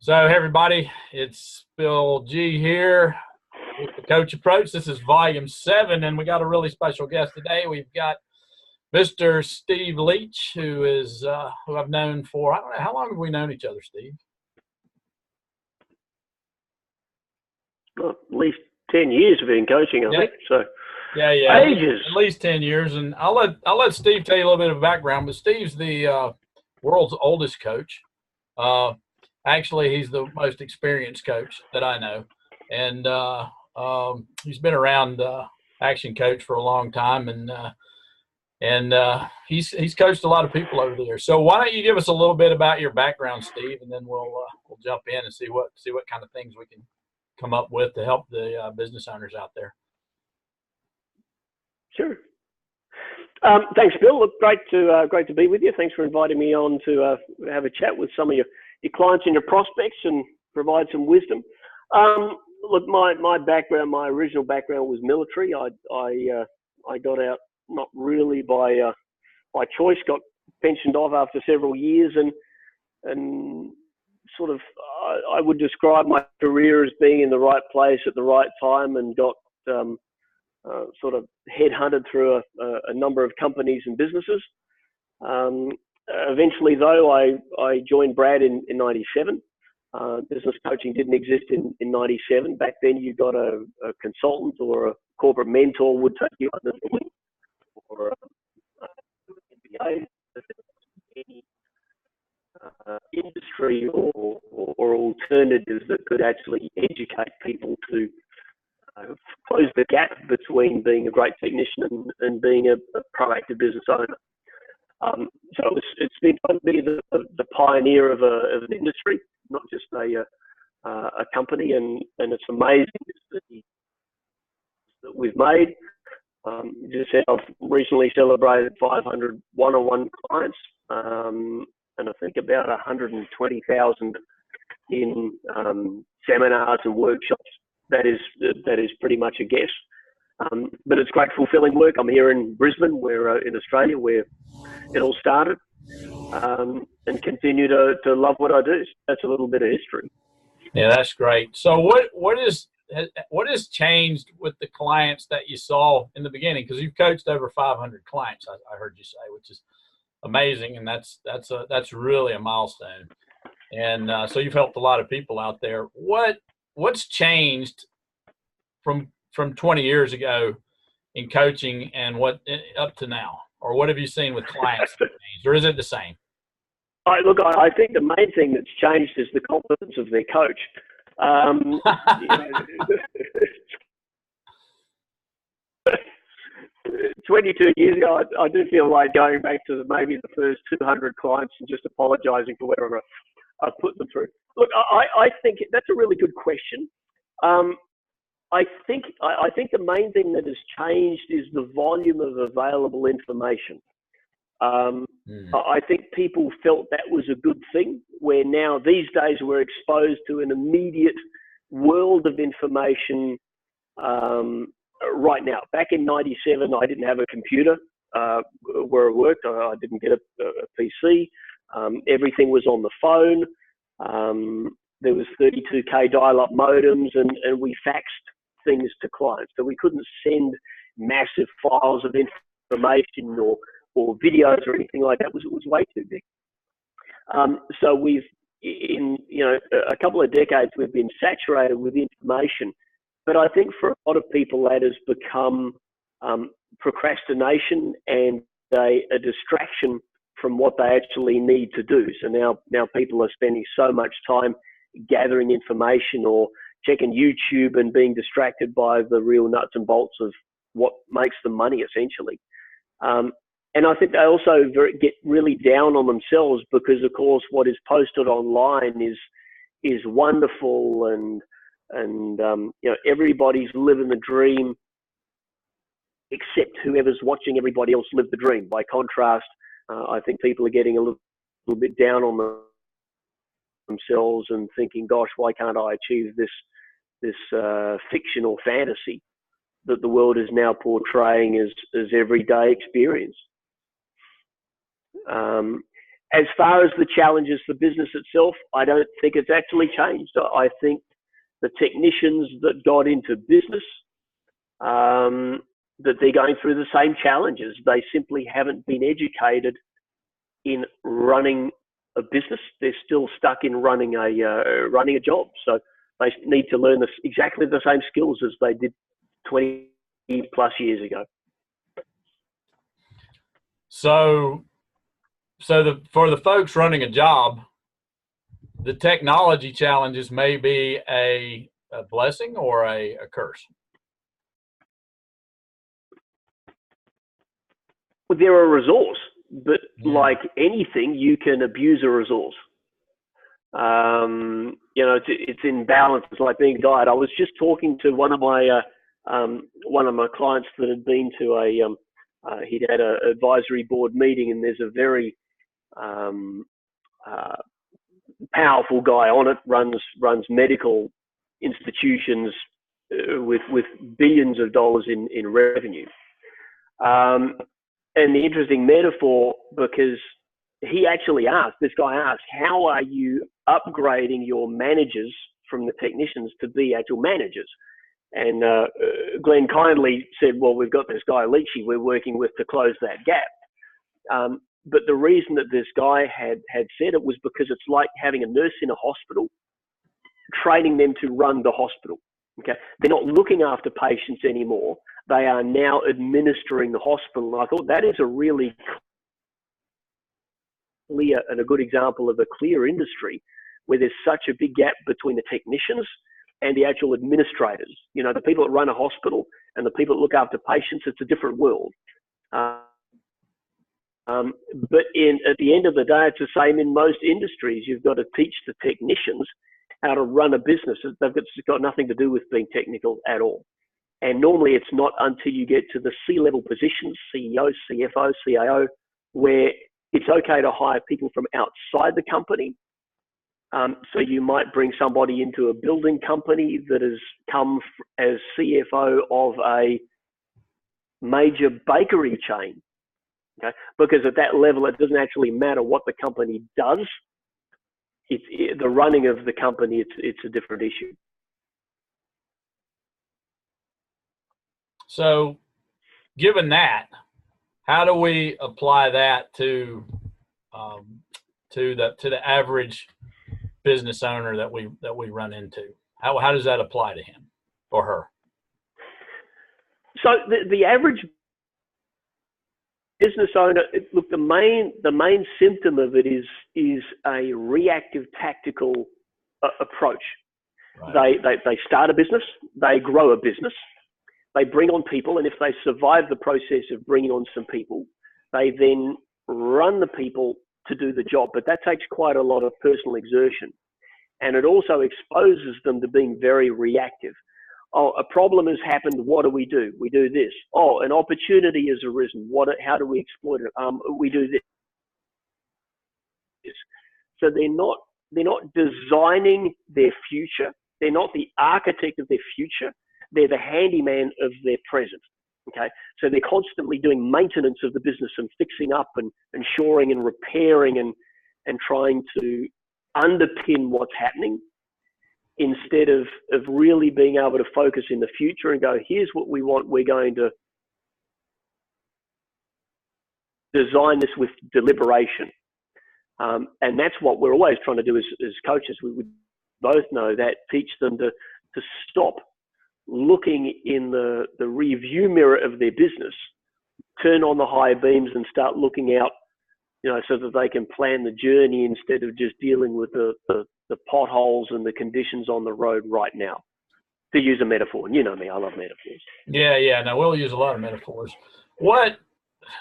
So, hey everybody, it's Bill G here with the Coach Approach. This is volume 7, and we got a really special guest today. We've got Mr. Steve Leach, who I've known for, I don't know, how long have we known each other, Steve? Well, at least 10 years we've been coaching, I think. So yeah, ages. At least 10 years. And I'll let Steve tell you a little bit of background, but Steve's the world's oldest coach. Actually, he's the most experienced coach that I know, and he's been around ActionCOACH for a long time, and he's coached a lot of people over there. So why don't you give us a little bit about your background, Steve, and then we'll jump in and see what kind of things we can come up with to help the business owners out there. Sure. Thanks, Bill. Look, great to be with you. Thanks for inviting me on to have a chat with some of your clients and your prospects and provide some wisdom. Look, my background, my original background was military. I got out not really by choice. Got pensioned off after several years, and sort of I would describe my career as being in the right place at the right time, and got sort of headhunted through a number of companies and businesses. Eventually, though, I joined Brad in 97. Business coaching didn't exist in 97. Back then, you got a consultant or a corporate mentor would take you under the wing, or MBA, any industry or alternatives that could actually educate people to close the gap between being a great technician and being a proactive business owner. So it's been fun to be the pioneer of an industry, not just a company, and it's amazing that we've made. Just said I've recently celebrated 500 one-on-one clients, and I think about 120,000 in seminars and workshops. That is pretty much a guess. But it's great, fulfilling work. I'm here in Brisbane, in Australia, where it all started, and continue to love what I do. That's a little bit of history. Yeah, that's great. So what has changed with the clients that you saw in the beginning? Because you've coached over 500 clients, I heard you say, which is amazing, and that's really a milestone. And so you've helped a lot of people out there. What's changed from 20 years ago in coaching and what up to now? Or what have you seen with clients that changed, or is it the same? Look, I think the main thing that's changed is the confidence of their coach. 22 years ago, I do feel like going back to maybe the first 200 clients and just apologising for whatever I put them through. Look, I think that's a really good question. I think the main thing that has changed is the volume of available information. I think people felt that was a good thing, where now these days we're exposed to an immediate world of information right now. Back in 97, I didn't have a computer where I worked. I didn't get a PC. Everything was on the phone. There was 32K dial-up modems, and we faxed things to clients. So we couldn't send massive files of information or videos or anything like that. It was way too big. So we've, in a couple of decades, we've been saturated with information. But I think for a lot of people that has become procrastination and a distraction from what they actually need to do. So now people are spending so much time gathering information or checking YouTube and being distracted by the real nuts and bolts of what makes them money, essentially. And I think they also get really down on themselves because, of course, what is posted online is wonderful, and everybody's living the dream except whoever's watching everybody else live the dream. By contrast, I think people are getting a little bit down on themselves and thinking, "Gosh, why can't I achieve this fiction or fantasy that the world is now portraying as everyday experience?" As far as the challenges for business itself, I don't think it's actually changed. I think the technicians that got into business, that they're going through the same challenges. They simply haven't been educated in running a business. They're still stuck in running a job. So they need to learn exactly the same skills as they did 20 plus years ago. So for the folks running a job, the technology challenges may be a blessing or a curse. Well, they're a resource, but like anything, you can abuse a resource. You know, it's in balance. It's like being a guide. I was just talking to one of my clients that had been to he'd had an advisory board meeting, and there's a very powerful guy on it, runs medical institutions with billions of dollars in revenue. And the interesting metaphor, because this guy asked, how are you upgrading your managers from the technicians to be actual managers? And Glenn kindly said, well, we've got this guy, Leach, we're working with to close that gap. But the reason that this guy had said it was because it's like having a nurse in a hospital, training them to run the hospital. Okay, they're not looking after patients anymore. They are now administering the hospital. And I thought that is a really clear and a good example of a clear industry where there's such a big gap between the technicians and the actual administrators. You know, the people that run a hospital and the people that look after patients, it's a different world. But at the end of the day, it's the same in most industries. You've got to teach the technicians how to run a business. It's got nothing to do with being technical at all. And normally it's not until you get to the C-level positions, CEO, CFO, CIO, where it's okay to hire people from outside the company. So you might bring somebody into a building company that has come as CFO of a major bakery chain. Okay? Because at that level, it doesn't actually matter what the company does. The running of the company, it's a different issue. So given that, how do we apply that to the average business owner that we run into? How does that apply to him or her? So the average business owner, look, the main symptom of it is a reactive tactical approach. Right. They start a business, they grow a business, they bring on people, and if they survive the process of bringing on some people, they then run the people to do the job. But that takes quite a lot of personal exertion, and it also exposes them to being very reactive. Oh, a problem has happened. What do? We do this. Oh, an opportunity has arisen. How do we exploit it? We do this. So they're not designing their future. They're not the architect of their future. They're the handyman of their present. Okay, so they're constantly doing maintenance of the business and fixing up and shoring and repairing and trying to underpin what's happening, instead of really being able to focus in the future and go, here's what we want. We're going to design this with deliberation. And that's what we're always trying to do as coaches. We both know that, teach them to stop looking in the review mirror of their business, turn on the high beams and start looking out, you know, so that they can plan the journey instead of just dealing with the potholes and the conditions on the road right now, to use a metaphor. And you know me, I love metaphors. Yeah. No, we'll use a lot of metaphors.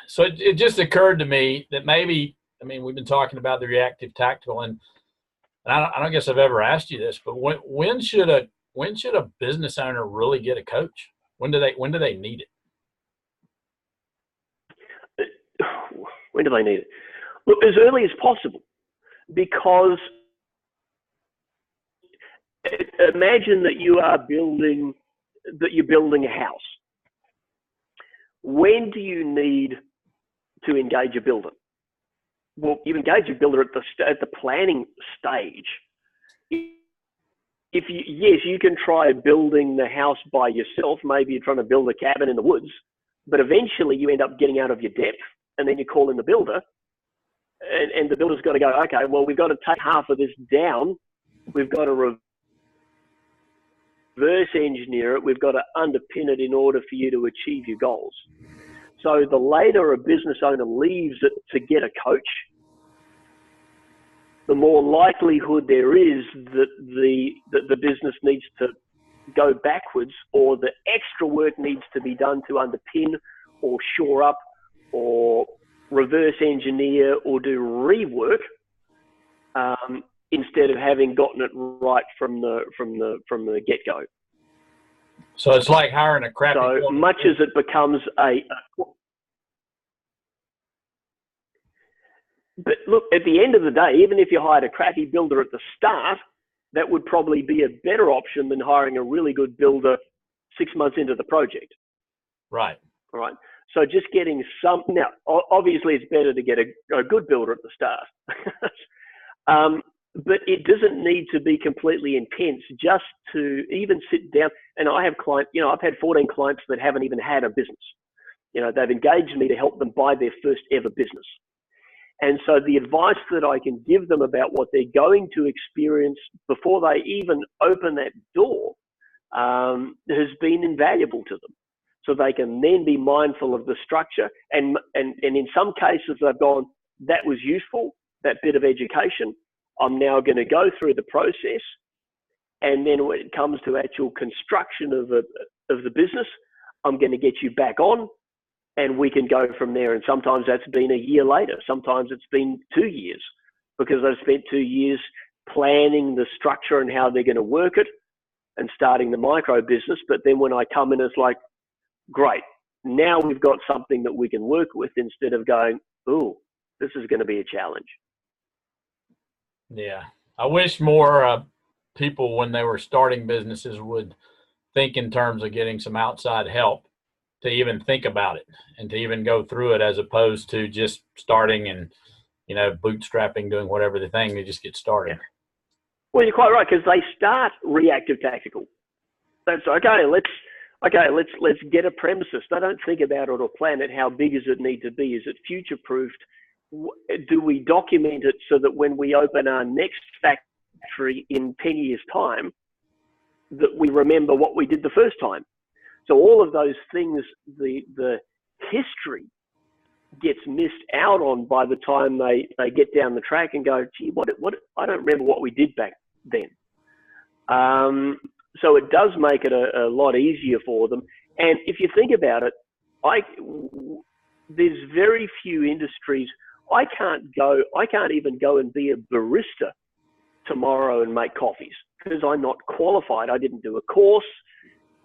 So it just occurred to me that maybe, I mean, we've been talking about the reactive tactical, and I don't guess I've ever asked you this, but when should a business owner really get a coach? When do they need it? When do they need it? Look, as early as possible, because imagine that you're building a house. When do you need to engage a builder? well, you engage a builder at the planning stage. Yes, you can try building the house by yourself. Maybe you're trying to build a cabin in the woods, but eventually you end up getting out of your depth, and then you call in the builder, and the builder's got to go, okay, well, we've got to take half of this down. We've got to reverse engineer it. We've got to underpin it in order for you to achieve your goals. So the later a business owner leaves it to get a coach, the more likelihood there is that the business needs to go backwards, or the extra work needs to be done to underpin or shore up or reverse engineer or do rework, instead of having gotten it right from the get-go. So it's like hiring a crappy. So much as it becomes but look, at the end of the day, even if you hired a crappy builder at the start, that would probably be a better option than hiring a really good builder 6 months into the project. Right. All right. So just getting some, now, obviously it's better to get a good builder at the start. But it doesn't need to be completely intense, just to even sit down. And I have clients, I've had 14 clients that haven't even had a business. They've engaged me to help them buy their first ever business. And so the advice that I can give them about what they're going to experience before they even open that door has been invaluable to them. So they can then be mindful of the structure. And in some cases, they've gone, that was useful, that bit of education. I'm now going to go through the process. And then when it comes to actual construction of the business, I'm going to get you back on, and we can go from there. And sometimes that's been a year later. Sometimes it's been 2 years, because I've spent 2 years planning the structure and how they're going to work it and starting the micro business. But then when I come in, it's like, great, now we've got something that we can work with, instead of going, oh, this is going to be a challenge. Yeah. I wish more people, when they were starting businesses, would think in terms of getting some outside help to even think about it and to even go through it, as opposed to just starting and, bootstrapping, doing whatever the thing, they just get started. Yeah. Well, you're quite right, because they start reactive tactical. That's okay. Let's get a premises. They don't think about it or plan it. How big does it need to be? Is it future-proofed? Do we document it so that when we open our next factory in 10 years' time, that we remember what we did the first time? So all of those things, the history gets missed out on by the time they get down the track and go, gee, what I don't remember what we did back then. So it does make it a lot easier for them. And if you think about it, there's very few industries. I can't even go and be a barista tomorrow and make coffees, because I'm not qualified. I didn't do a course.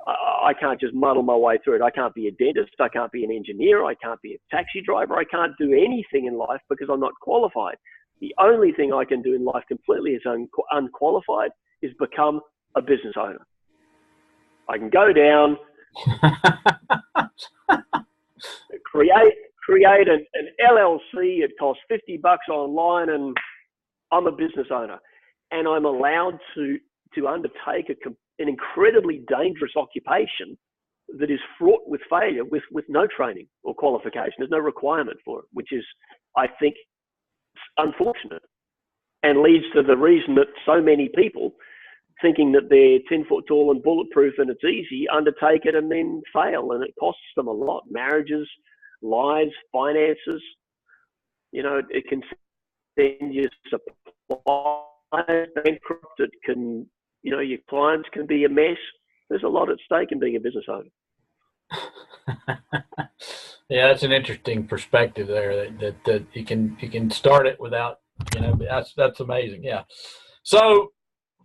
I can't just muddle my way through it. I can't be a dentist. I can't be an engineer. I can't be a taxi driver. I can't do anything in life because I'm not qualified. The only thing I can do in life completely as unqualified is become a business owner. I can go down, create an LLC. It costs $50 online, and I'm a business owner. And I'm allowed to undertake an incredibly dangerous occupation that is fraught with failure, with no training or qualification. There's no requirement for it, which is, I think, unfortunate, and leads to the reason that so many people, thinking that they're 10 foot tall and bulletproof and it's easy, undertake it and then fail, and it costs them a lot. Marriages, lives, finances. It can send you supply bankrupt. It can, your clients can be a mess. There's a lot at stake in being a business owner. Yeah, that's an interesting perspective there. That you can start it without, that's amazing. Yeah. So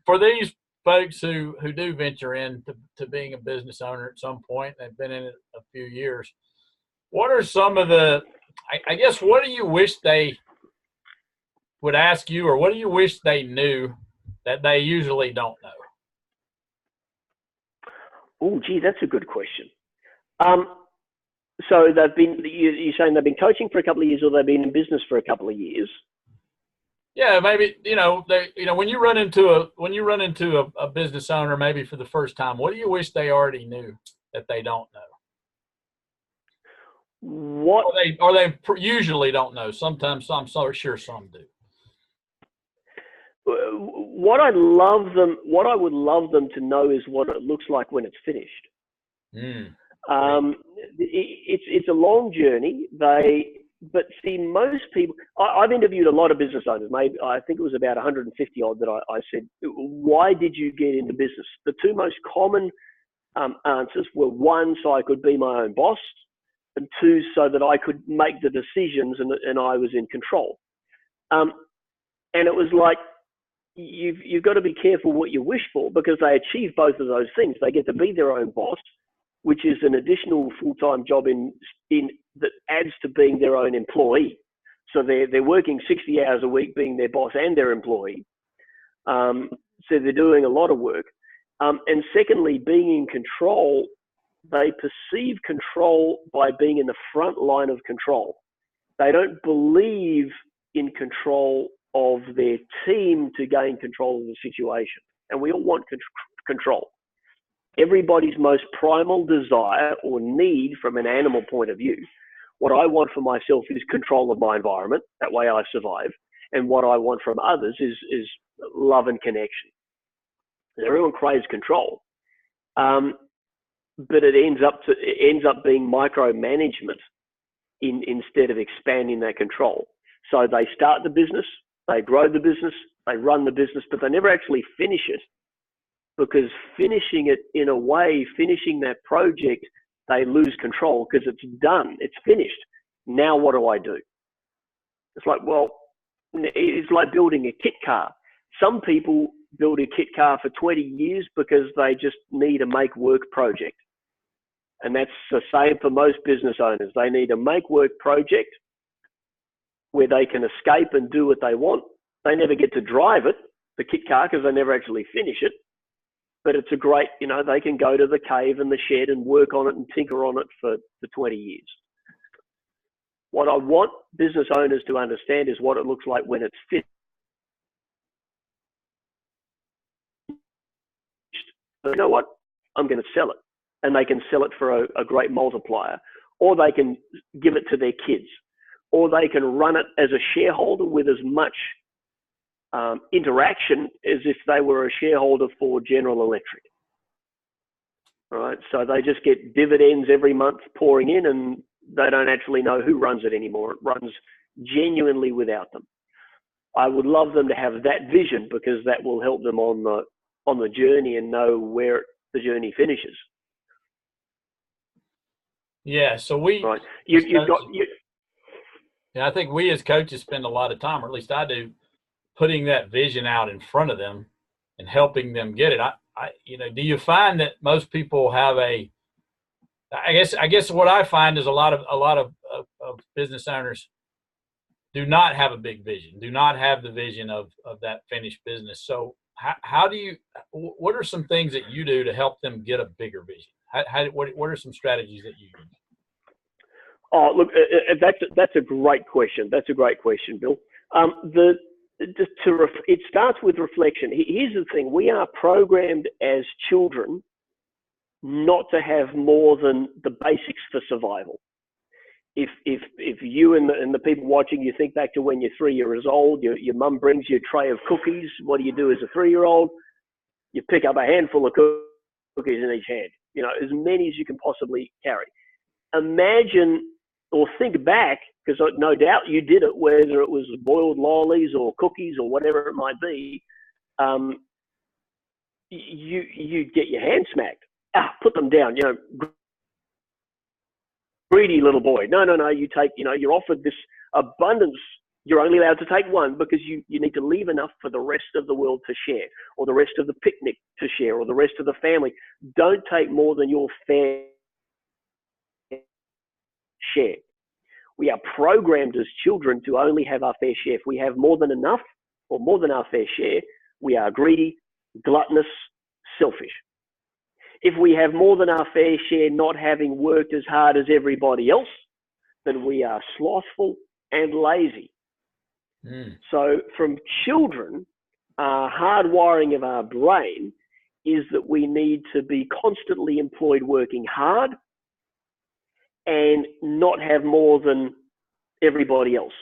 for these folks who do venture into being a business owner at some point, they've been in it a few years, what are some of the, I guess, what do you wish they would ask you, or what do you wish they knew that they usually don't know? Oh, gee, that's a good question. So they've been, you're saying they've been coaching for a couple of years, or they've been in business for a couple of years? Yeah, maybe, when you run into a business owner, maybe for the first time, what do you wish they already knew that they don't know? What Or they usually don't know. Sometimes, I'm so sure some do. what I would love them to know is what it looks like when it's finished. It's a long journey. But see, most people, I've interviewed a lot of business owners. Maybe I think it was about 150 odd that I said, why did you get into business? The two most common answers were, one, so I could be my own boss, and two, so that I could make the decisions and I was in control. And it was like, you've got to be careful what you wish for, because they achieve both of those things. They get to be their own boss, which is an additional full-time job that adds to being their own employee. So they're working 60 hours a week being their boss and their employee. So they're doing a lot of work. And secondly, being in control, they perceive control by being in the front line of control. They don't believe in control of their team to gain control of the situation. And we all want control. Everybody's most primal desire or need from an animal point of view, what I want for myself is control of my environment. That way I survive. And what I want from others is love and connection. Everyone craves control. But it ends up being micromanagement instead of expanding that control. So they start the business, they grow the business, they run the business, but they never actually finish it, because finishing it in a way, finishing that project, they lose control because it's done, it's finished. Now what do I do? It's like, well, it's like building a kit car. Some people build a kit car for 20 years because they just need a make work project. And that's the same for most business owners. They need a make work project where they can escape and do what they want. They never get to drive it, the kit car, because they never actually finish it. But it's a great, they can go to the cave and the shed and work on it and tinker on it for 20 years. What I want business owners to understand is what it looks like when it's finished. But you know what? I'm going to sell it. And they can sell it for a great multiplier. Or they can give it to their kids. Or they can run it as a shareholder with as much interaction as if they were a shareholder for General Electric. Right? So they just get dividends every month pouring in, and they don't actually know who runs it anymore. It runs genuinely without them. I would love them to have that vision, because that will help them on the journey and know where the journey finishes. Yeah, so right. I think we as coaches spend a lot of time, or at least I do, putting that vision out in front of them and helping them get it. Do you find that most people have I guess what I find is a lot of business owners do not have a big vision, do not have the vision of that finished business. So what are some things that you do to help them get a bigger vision? What are some strategies that you use? Oh, look, that's a great question. That's a great question, Bill. It starts with reflection. Here's the thing: we are programmed as children not to have more than the basics for survival. If you and the people watching, you think back to when you're 3 years old, your mum brings you a tray of cookies. What do you do as a 3-year-old? You pick up a handful of cookies in each hand. As many as you can possibly carry. Imagine or think back, because no doubt you did it, whether it was boiled lollies or cookies or whatever it might be, you get your hand smacked. Put them down, greedy little boy. No, you take, you're offered this abundance. You're only allowed to take one, because you need to leave enough for the rest of the world to share, or the rest of the picnic to share, or the rest of the family. Don't take more than your fair share. We are programmed as children to only have our fair share. If we have more than enough or more than our fair share, we are greedy, gluttonous, selfish. If we have more than our fair share not having worked as hard as everybody else, then we are slothful and lazy. So from children, hardwiring of our brain is that we need to be constantly employed working hard and not have more than everybody else.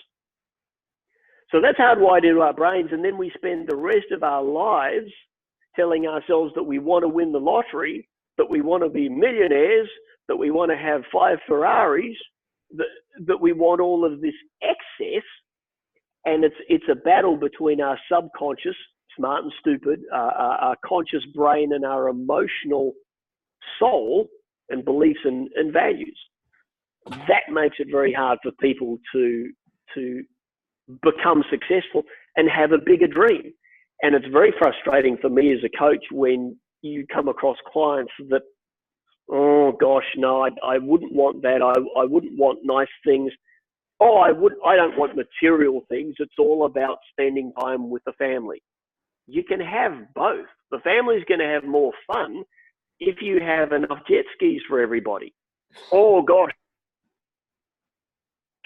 So that's hardwired into our brains, and then we spend the rest of our lives telling ourselves that we want to win the lottery, that we want to be millionaires, that we want to have 5 Ferraris, that we want all of this excess. And it's a battle between our subconscious, smart and stupid, our conscious brain, and our emotional soul and beliefs and values. That makes it very hard for people to become successful and have a bigger dream. And it's very frustrating for me as a coach when you come across clients that, oh gosh, no, I wouldn't want that. I wouldn't want nice things. Oh, I don't want material things. It's all about spending time with the family. You can have both. The family's going to have more fun if you have enough jet skis for everybody. Oh gosh,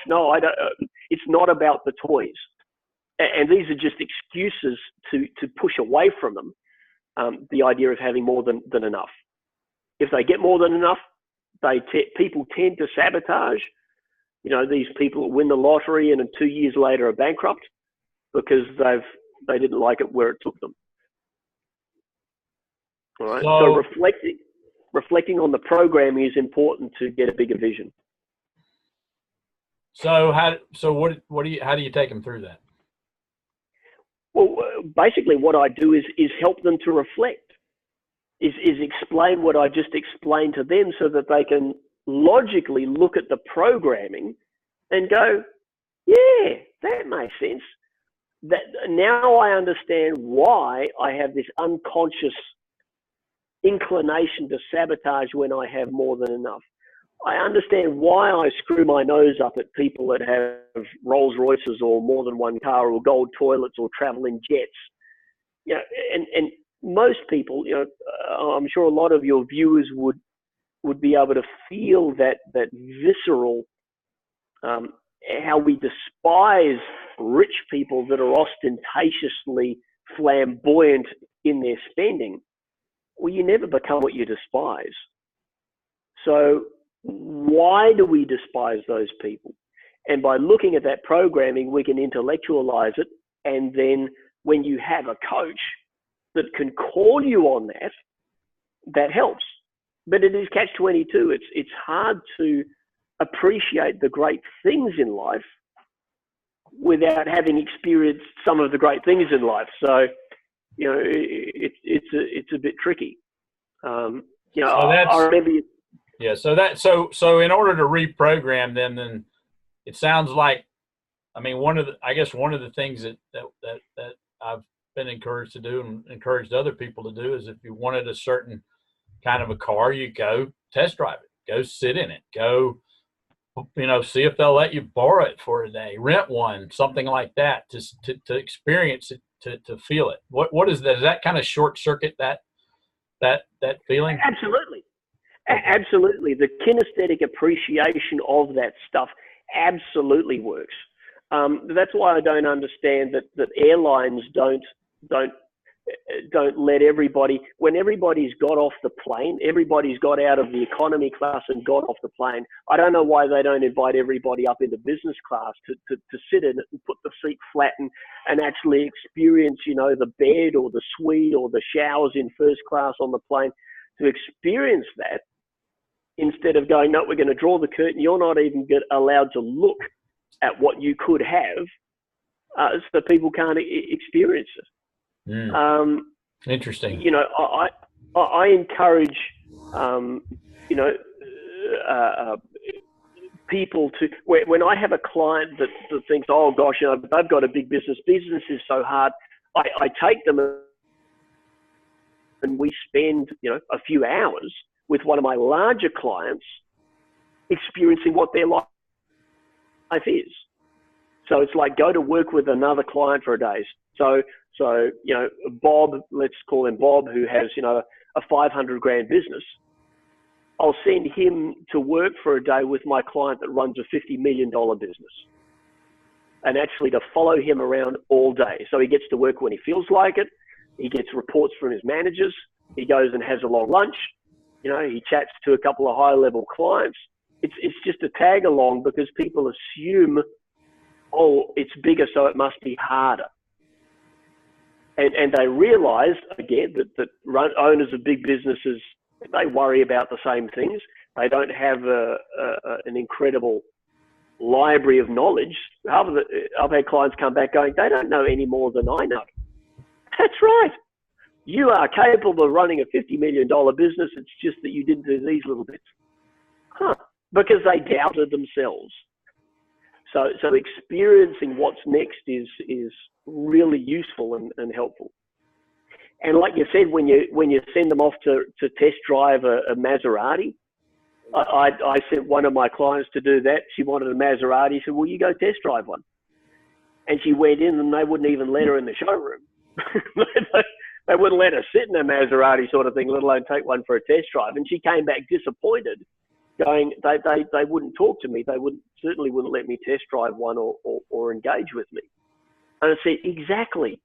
no, I don't. It's not about the toys, and these are just excuses to push away from them. The idea of having more than enough. If they get more than enough, people tend to sabotage. You know, these people that win the lottery and 2 years later are bankrupt because they didn't like it where it took them. All right. So reflecting on the programming is important to get a bigger vision. So how do you take them through that? Well, basically what I do is help them to reflect, is explain what I just explained to them so that they can logically look at the programming and go, yeah, that makes sense. That now I understand why I have this unconscious inclination to sabotage when I have more than enough. I understand why I screw my nose up at people that have Rolls Royces or more than one car or gold toilets or travel in jets. You know, and most people, you know, I'm sure a lot of your viewers would be able to feel that visceral, how we despise rich people that are ostentatiously flamboyant in their spending. Well, you never become what you despise. So why do we despise those people? And by looking at that programming, we can intellectualize it. And then when you have a coach that can call you on that, that helps. But it is catch-22. It's hard to appreciate the great things in life without having experienced some of the great things in life. So, you know, it's a bit tricky. You know, So I remember. Yeah. So in order to reprogram them, then it sounds like, I mean, one of the things that I've been encouraged to do and encouraged other people to do is if you wanted a certain kind of a car, you go test drive it, go sit in it, go, you know, see if they'll let you borrow it for a day, rent one, something like that, to experience it, to feel it. What is that? Does that kind of short circuit that feeling? Absolutely. Absolutely. The kinesthetic appreciation of that stuff absolutely works. That's why I don't understand that airlines don't let everybody, when everybody's got off the plane, everybody's got out of the economy class and got off the plane. I don't know why they don't invite everybody up into business class to sit in it and put the seat flat and actually experience, you know, the bed or the suite or the showers in first class on the plane, to experience that instead of going, no, we're going to draw the curtain. You're not even allowed to look at what you could have, so people can't experience it. Interesting. You know, I encourage, you know, people to, when I have a client that thinks, oh gosh, you know, they've got a big business is so hard, I take them and we spend, you know, a few hours with one of my larger clients experiencing what their life is. So it's like go to work with another client for a day. So So, you know, Bob, let's call him Bob, who has, you know, a 500 grand business. I'll send him to work for a day with my client that runs a $50 million business, and actually to follow him around all day. So he gets to work when he feels like it. He gets reports from his managers. He goes and has a long lunch. You know, he chats to a couple of high-level clients. It's just a tag along because people assume, oh, it's bigger, so it must be harder. And they realize, again, that owners of big businesses, they worry about the same things. They don't have an incredible library of knowledge. I've had clients come back going, they don't know any more than I know. That's right. You are capable of running a $50 million business. It's just that you didn't do these little bits. Because they doubted themselves. So experiencing what's next is really useful and helpful. And like you said, when you send them off to test drive a Maserati, I sent one of my clients to do that. She wanted a Maserati. I said, well, you go test drive one. And she went in and they wouldn't even let her in the showroom. They wouldn't let her sit in a Maserati sort of thing, let alone take one for a test drive. And she came back disappointed, going, they wouldn't talk to me. They certainly wouldn't let me test drive one or engage with me. And I said, exactly.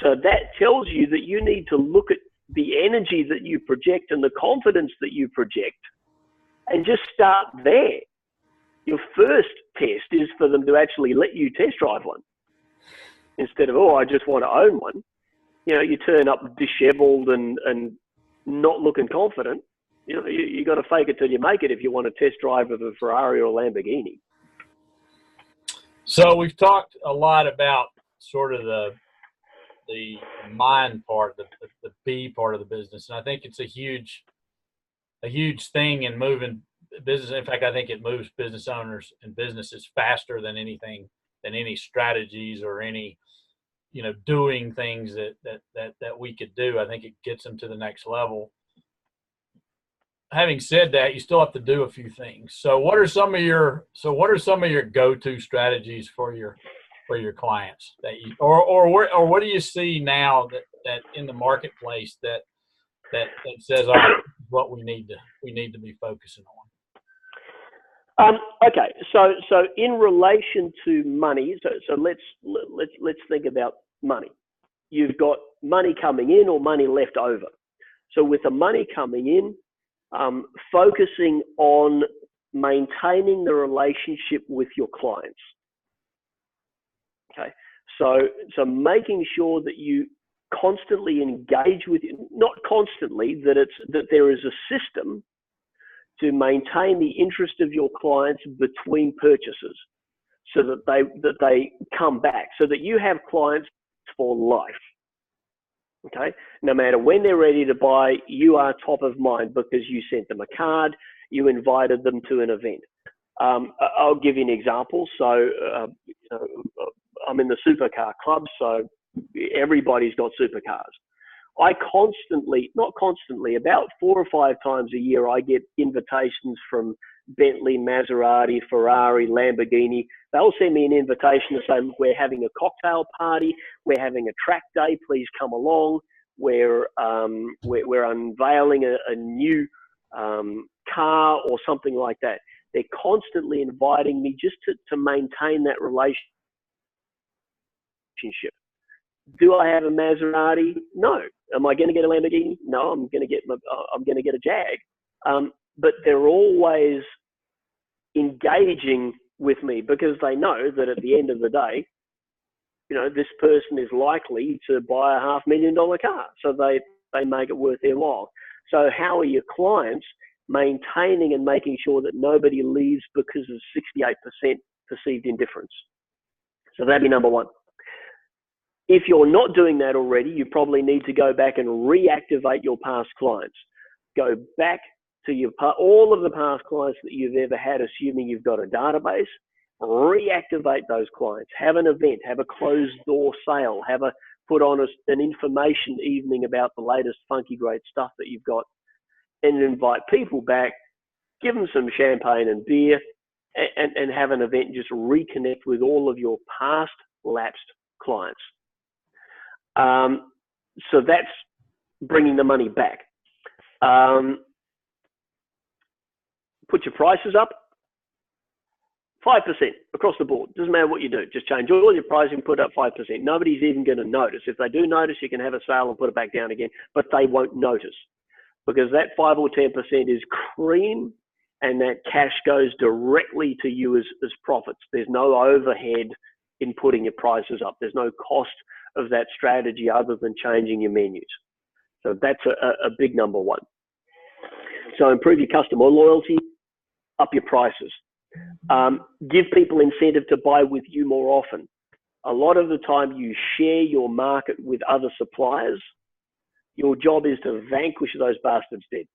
So that tells you that you need to look at the energy that you project and the confidence that you project and just start there. Your first test is for them to actually let you test drive one instead of, oh, I just want to own one. You know, you turn up disheveled and not looking confident. You know, you got to fake it till you make it if you want to test drive of a Ferrari or a Lamborghini. So we've talked a lot about sort of the mind part, the B part of the business, and I think it's a huge thing in moving business. In fact, I think it moves business owners and businesses faster than any strategies or any, you know, doing things that we could do. I think it gets them to the next level. Having said that, you still have to do a few things. So what are some of your go-to strategies for your clients that you, or what do you see now that in the marketplace that says, all right, what we need to be focusing on? Okay, so in relation to money, so let's think about money. You've got money coming in or money left over. So with the money coming in, focusing on maintaining the relationship with your clients. Okay, so making sure that you constantly engage with, not constantly, that there is a system to maintain the interest of your clients between purchases, so that they come back, so that you have clients for life. Okay, no matter when they're ready to buy, you are top of mind because you sent them a card, you invited them to an event. I'll give you an example. So I'm in the supercar club, so everybody's got supercars. About 4 or 5 times a year, I get invitations from Bentley, Maserati, Ferrari, Lamborghini. They'll send me an invitation to say, we're having a cocktail party, we're having a track day, please come along. We're unveiling a new car or something like that. They're constantly inviting me just to maintain that relationship. Do I have a Maserati? No. Am I going to get a Lamborghini? No, I'm going to get a Jag. But they're always engaging with me because they know that at the end of the day, you know, this person is likely to buy a $500,000 car, so they make it worth their while. So how are your clients maintaining and making sure that nobody leaves because of 68% perceived indifference? So that'd be number one. If you're not doing that already, you probably need to go back and reactivate your past clients. Go back to all of the past clients that you've ever had, assuming you've got a database. Reactivate those clients. Have an event. Have a closed door sale. Put on an information evening about the latest funky great stuff that you've got, and invite people back. Give them some champagne and beer, and have an event. And just reconnect with all of your past lapsed clients. So that's bringing the money back. Put your prices up 5% across the board. Doesn't matter what you do. Just change all your pricing, put up 5%. Nobody's even going to notice. If they do notice, you can have a sale and put it back down again, but they won't notice because that 5 or 10% is cream, and that cash goes directly to you as profits. There's no overhead in putting your prices up. There's no cost of that strategy other than changing your menus. So that's a big number one. So improve your customer loyalty, up your prices. Give people incentive to buy with you more often. A lot of the time you share your market with other suppliers. Your job is to vanquish those bastards dead.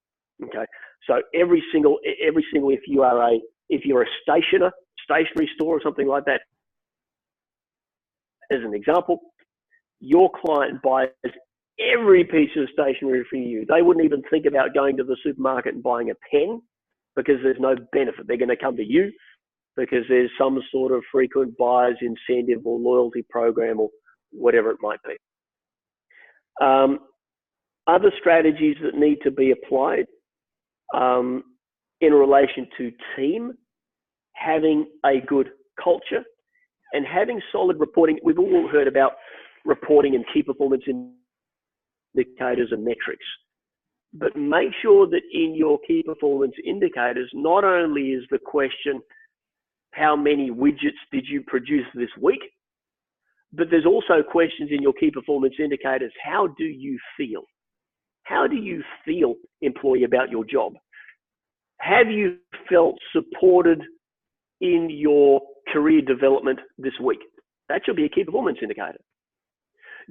Okay. So every single, if you're a stationery store or something like that, as an example, your client buys every piece of stationery from you. They wouldn't even think about going to the supermarket and buying a pen because there's no benefit. They're going to come to you because there's some sort of frequent buyers incentive or loyalty program or whatever it might be. Other strategies that need to be applied in relation to team, having a good culture and having solid reporting. We've all heard about reporting and key performance indicators and metrics, but make sure that in your key performance indicators, not only is the question, how many widgets did you produce this week? But there's also questions in your key performance indicators. How do you feel? How do you feel, employee, about your job? Have you felt supported in your career development this week? That should be a key performance indicator.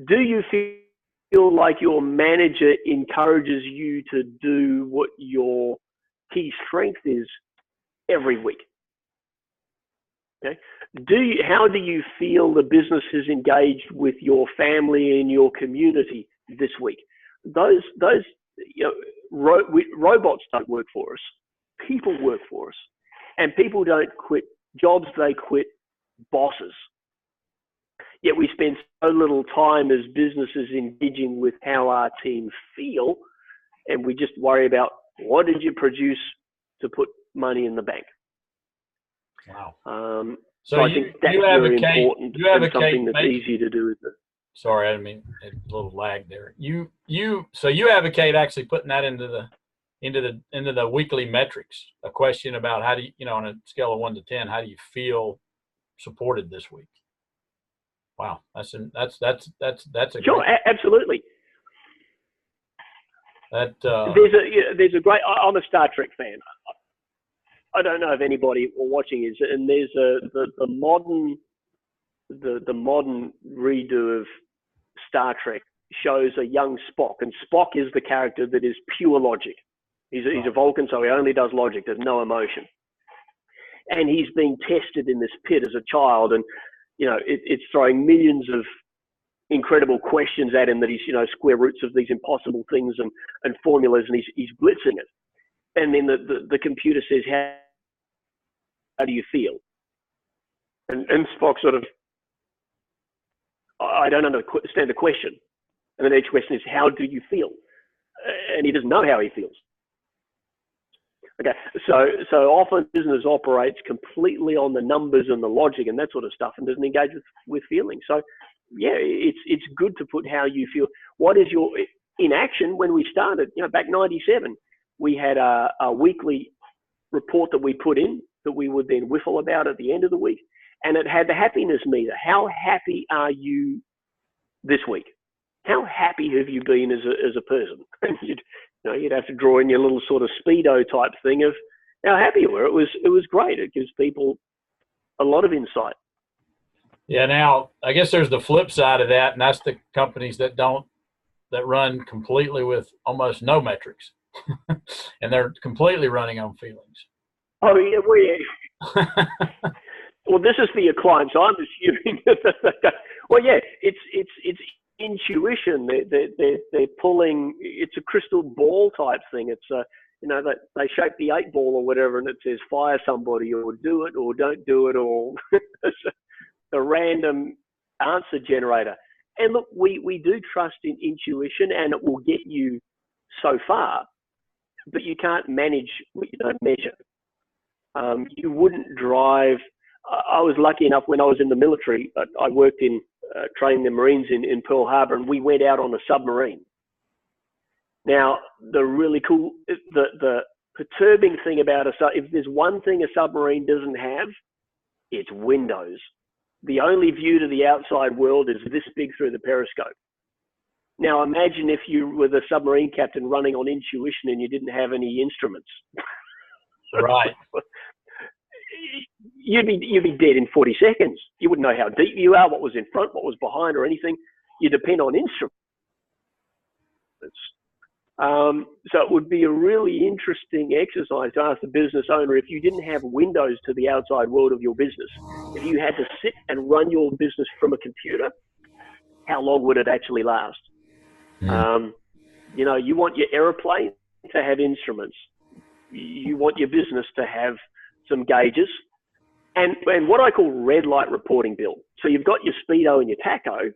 Do you feel like your manager encourages you to do what your key strength is every week? Okay. How do you feel the business has engaged with your family and your community this week? Those robots don't work for us. People work for us, and people don't quit jobs; they quit bosses. Yet we spend so little time as businesses engaging with how our team feel, and we just worry about what did you produce to put money in the bank. Wow. So I think that's very important and something that's easy to do. Sorry, I didn't mean a little lag there. So you advocate actually putting that into the weekly metrics. A question about how do you, on a scale of 1 to 10, how do you feel supported this week? Wow, that's a sure, absolutely. There's a great. I'm a Star Trek fan. I don't know if anybody watching is, and there's the modern redo of Star Trek shows a young Spock, and Spock is the character that is pure logic. He's a Vulcan, so he only does logic. There's no emotion, and he's being tested in this pit as a child, and it's throwing millions of incredible questions at him that he's square roots of these impossible things and formulas, and he's blitzing it, and then the computer says, how do you feel? And Spock sort of, I don't understand the question. And the next question is, how do you feel? And he doesn't know how he feels. Okay, so often business operates completely on the numbers and the logic and that sort of stuff and doesn't engage with feelings. So yeah, it's good to put how you feel. What is your, in action, when we started, back 97, we had a weekly report that we put in that we would then whiffle about at the end of the week. And it had the happiness meter. How happy are you this week? How happy have you been as a person? You'd have to draw in your little sort of Speedo type thing of how happy you were. It was great. It gives people a lot of insight. Yeah. Now, I guess there's the flip side of that, and that's the companies that run completely with almost no metrics, and they're completely running on feelings. Oh yeah, well, this is for your clients, so I'm assuming. Well, yeah, it's intuition. They're pulling. It's a crystal ball type thing. It's they shape the 8 ball or whatever, and it says fire somebody or do it or don't do it, or the random answer generator. And look, we do trust in intuition, and it will get you so far, but you can't manage what you don't measure. You wouldn't drive. I was lucky enough when I was in the military, I worked in training the Marines in Pearl Harbor, and we went out on a submarine. Now, the really cool, the perturbing thing about if there's one thing a submarine doesn't have, it's windows. The only view to the outside world is this big through the periscope. Now, imagine if you were the submarine captain running on intuition and you didn't have any instruments. Right. You'd be dead in 40 seconds. You wouldn't know how deep you are, what was in front, what was behind, or anything. You depend on instruments. So it would be a really interesting exercise to ask the business owner, if you didn't have windows to the outside world of your business, if you had to sit and run your business from a computer, how long would it actually last? You know, you want your airplane to have instruments. You want your business to have some gauges and what I call red light reporting, Bill. So you've got your speedo and your tachometer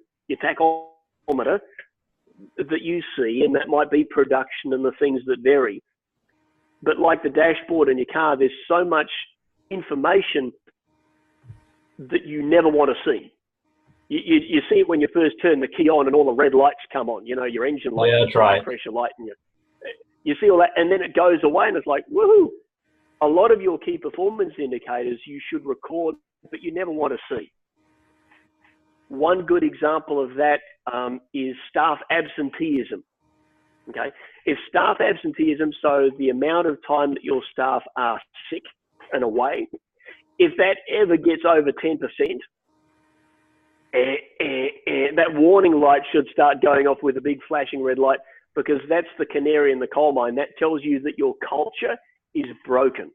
that you see, and that might be production and the things that vary. But like the dashboard in your car, there's so much information that you never want to see. You see it when you first turn the key on and all the red lights come on, you know, your engine light, yeah, that's right. pressure light, and you see all that, and then it goes away and it's like, woohoo. A lot of your key performance indicators you should record, but you never want to see. One good example of that is staff absenteeism. Okay, if staff absenteeism, so the amount of time that your staff are sick and away, if that ever gets over 10%, that warning light should start going off with a big flashing red light, because that's the canary in the coal mine. That tells you that your culture is broken.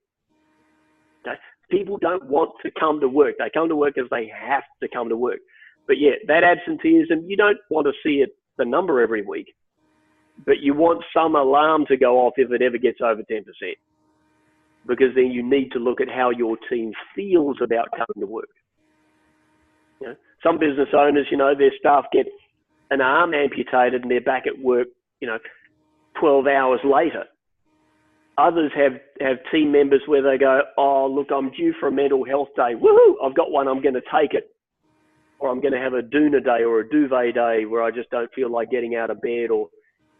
Okay? People don't want to come to work. They come to work because they have to come to work. But yeah, that absenteeism, you don't want to see it, the number every week, but you want some alarm to go off if it ever gets over 10%, because then you need to look at how your team feels about coming to work. You know, some business owners, you know, their staff get an arm amputated and they're back at work, you know, 12 hours later. Others have team members where they go, oh, look, I'm due for a mental health day. Woohoo, I've got one, I'm going to take it. Or I'm going to have a doona day or a duvet day where I just don't feel like getting out of bed, or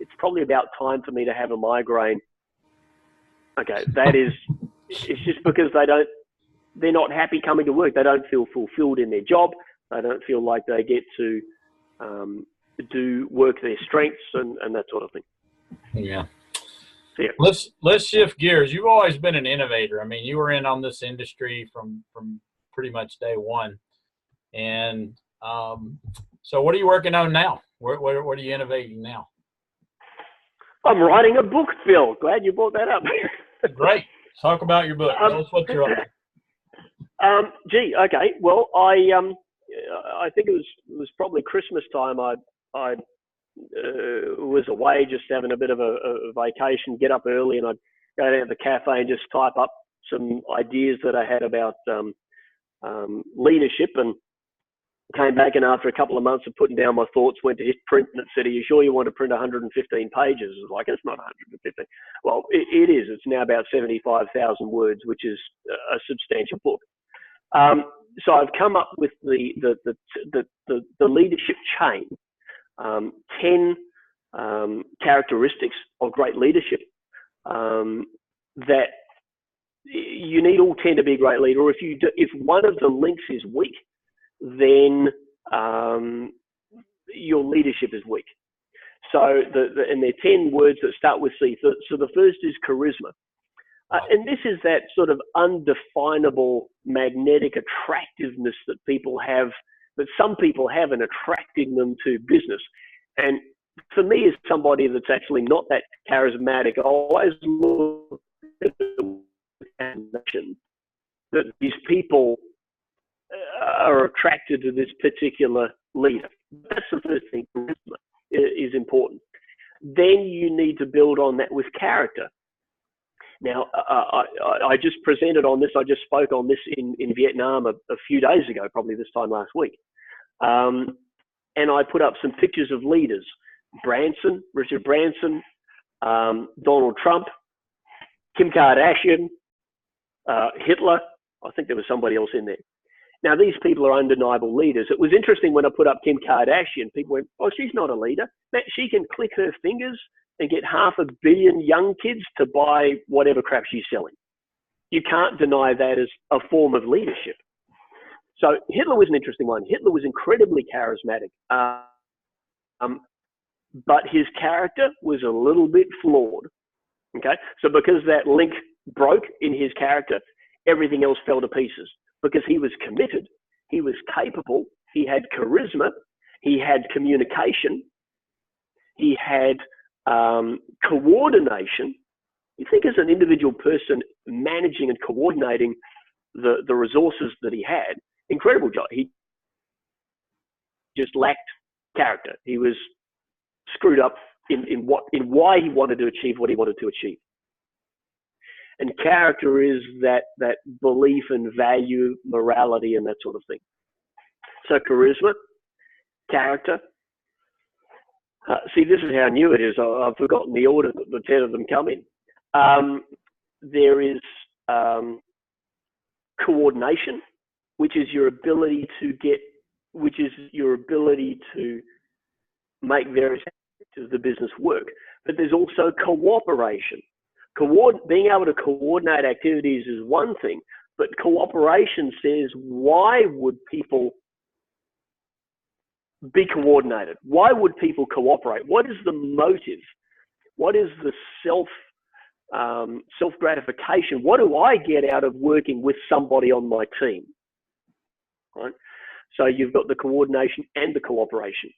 it's probably about time for me to have a migraine. Okay, it's just because they're not happy coming to work. They don't feel fulfilled in their job. They don't feel like they get to do work their strengths and that sort of thing. Yeah. Yeah. Let's shift gears. You've always been an innovator. I mean, you were in on this industry from pretty much day one. And so what are you working on now? What are you innovating now? I'm writing a book, Phil. Glad you brought that up. Great. Talk about your book. Tell us what you're up to. Okay. Well, I think it was probably Christmas time. I was away just having a bit of a vacation, get up early, and I'd go down to the cafe and just type up some ideas that I had about leadership, and came back, and after a couple of months of putting down my thoughts, went to hit print, and it said, are you sure you want to print 115 pages? I was like, it's not 115. Well, it is. It's now about 75,000 words, which is a substantial book. So I've come up with the leadership chain, 10 characteristics of great leadership that you need all 10 to be a great leader. Or if one of the links is weak, then your leadership is weak. So and there are 10 words that start with C. So the first is charisma. And this is that sort of undefinable magnetic attractiveness that people have, that some people have in attracting them to business. And for me, as somebody that's actually not that charismatic, I always look at that these people are attracted to this particular leader. That's the first thing. Charisma is important. Then you need to build on that with character. Now, I just presented on this. I just spoke on this in Vietnam a few days ago, probably this time last week. and I put up some pictures of leaders: Richard Branson, Donald Trump, Kim Kardashian, Hitler. I think there was somebody else in there. Now, these people are undeniable leaders. It was interesting when I put up Kim Kardashian, people went, oh, she's not a leader. She can click her fingers and get 500 million young kids to buy whatever crap she's selling. You can't deny that as a form of leadership. So Hitler was an interesting one. Hitler was incredibly charismatic, but his character was a little bit flawed. Okay, so because that link broke in his character, everything else fell to pieces. Because he was committed, he was capable, he had charisma, he had communication, he had coordination. You think as an individual person managing and coordinating the resources that he had, incredible job. He just lacked character. He was screwed up in why he wanted to achieve what he wanted to achieve. And character is that belief and value, morality, and that sort of thing. So charisma, character. See, this is how new it is. I've forgotten the order that the 10 of them come in. There is coordination, which is your ability to make various aspects of the business work. But there's also cooperation. Being able to coordinate activities is one thing, but cooperation says, why would people be coordinated? Why would people cooperate? What is the motive? What is the self-gratification? What do I get out of working with somebody on my team? Right? So you've got the coordination and the cooperation.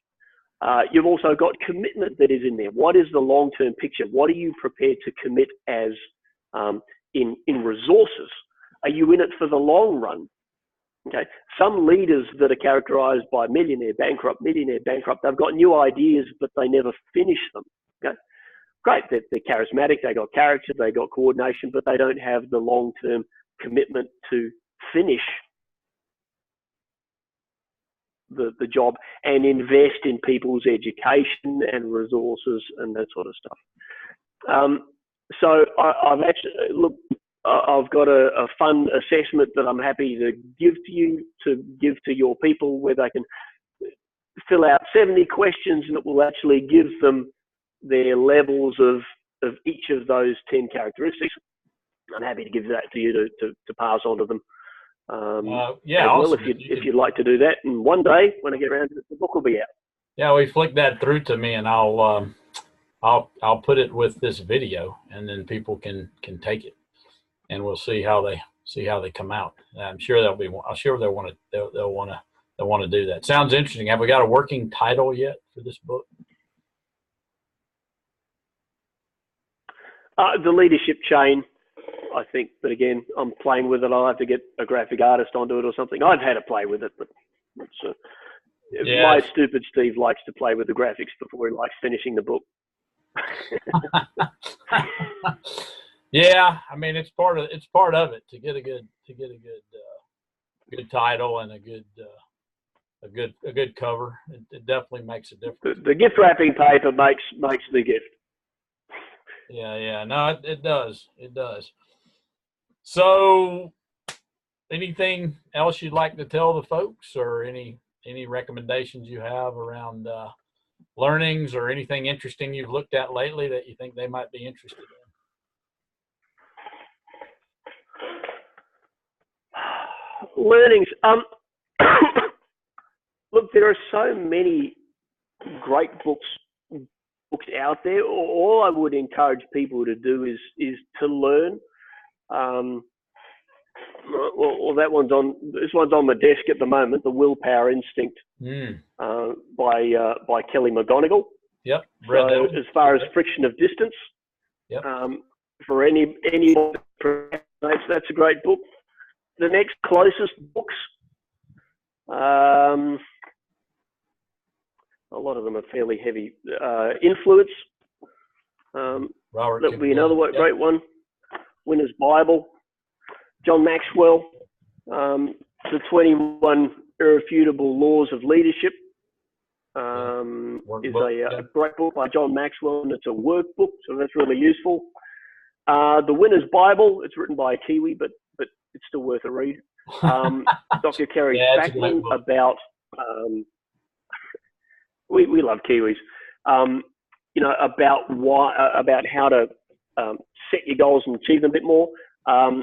You've also got commitment that is in there. What is the long-term picture? What are you prepared to commit as in resources? Are you in it for the long run? Okay. Some leaders that are characterized by millionaire bankrupt, they've got new ideas, but they never finish them. Okay. Great. They're charismatic. They got character. They got coordination, but they don't have the long-term commitment to finish the job and invest in people's education and resources and that sort of stuff. So I've got a fun assessment that I'm happy to give to your people, where they can fill out 70 questions, and it will actually give them their levels of each of those 10 characteristics. I'm happy to give that to you to pass on to them. Yeah, well, awesome. if you'd like to do that, and one day when I get around to it, the book will be out. Yeah, we flick that through to me, and I'll put it with this video, and then people can take it, and we'll see how they come out. I'm sure they'll want to do that. Sounds interesting. Have we got a working title yet for this book? The leadership chain, I think, but again, I'm playing with it. I'll have to get a graphic artist onto it or something. I've had to play with it, but my stupid Steve likes to play with the graphics before he likes finishing the book. Yeah, I mean, it's part of it to get a good title and a good cover. It definitely makes a difference. The gift wrapping paper makes the gift. Yeah. No, it does. It does. So, anything else you'd like to tell the folks, or any recommendations you have around learnings, or anything interesting you've looked at lately that you think they might be interested in? Learnings. Look, there are so many great books out there. All I would encourage people to do is to learn. Well, this one's on my desk at the moment, The Willpower Instinct, by Kelly McGonigal. Yep. So as far as friction of distance, yep. For any that's a great book. The next closest books, a lot of them are fairly heavy. Influence, Robert, that'll be another great one. Winner's Bible, John Maxwell, The 21 Irrefutable Laws of Leadership. is Workbook, a great book by John Maxwell, and it's a workbook, so that's really useful. The Winner's Bible, it's written by a Kiwi, but it's still worth a read. Dr. Kerry Spackman about, we love Kiwis, about how to set your goals and achieve them a bit more. I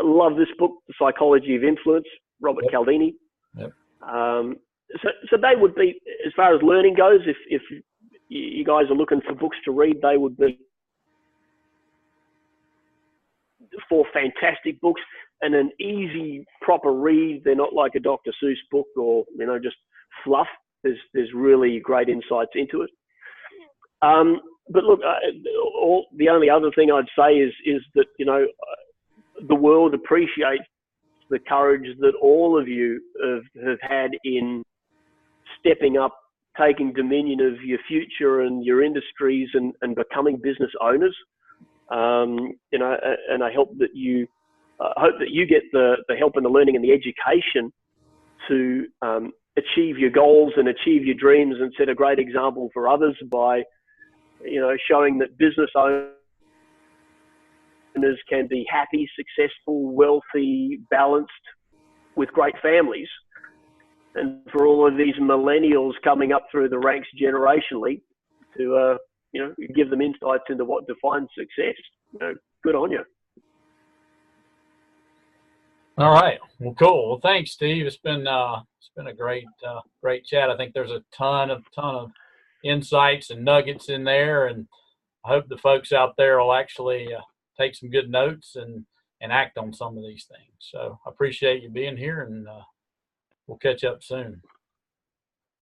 love this book, The Psychology of Influence, Robert Cialdini. Yep. So they would be, as far as learning goes, if you guys are looking for books to read, they would be 4 fantastic books and an easy, proper read. They're not like a Dr. Seuss book or, just fluff. There's really great insights into it. But look, the only other thing I'd say is that, the world appreciates the courage that all of you have had in stepping up, taking dominion of your future and your industries and becoming business owners. And I hope that you get the help and the learning and the education to achieve your goals and achieve your dreams and set a great example for others by, showing that business owners can be happy, successful, wealthy, balanced, with great families. And for all of these millennials coming up through the ranks generationally to, give them insights into what defines success. Good on you. All right. Well, cool. Well, thanks, Steve. It's been a great chat. I think there's a ton of insights and nuggets in there, and I hope the folks out there will actually take some good notes and act on some of these things. So I appreciate you being here, and we'll catch up soon.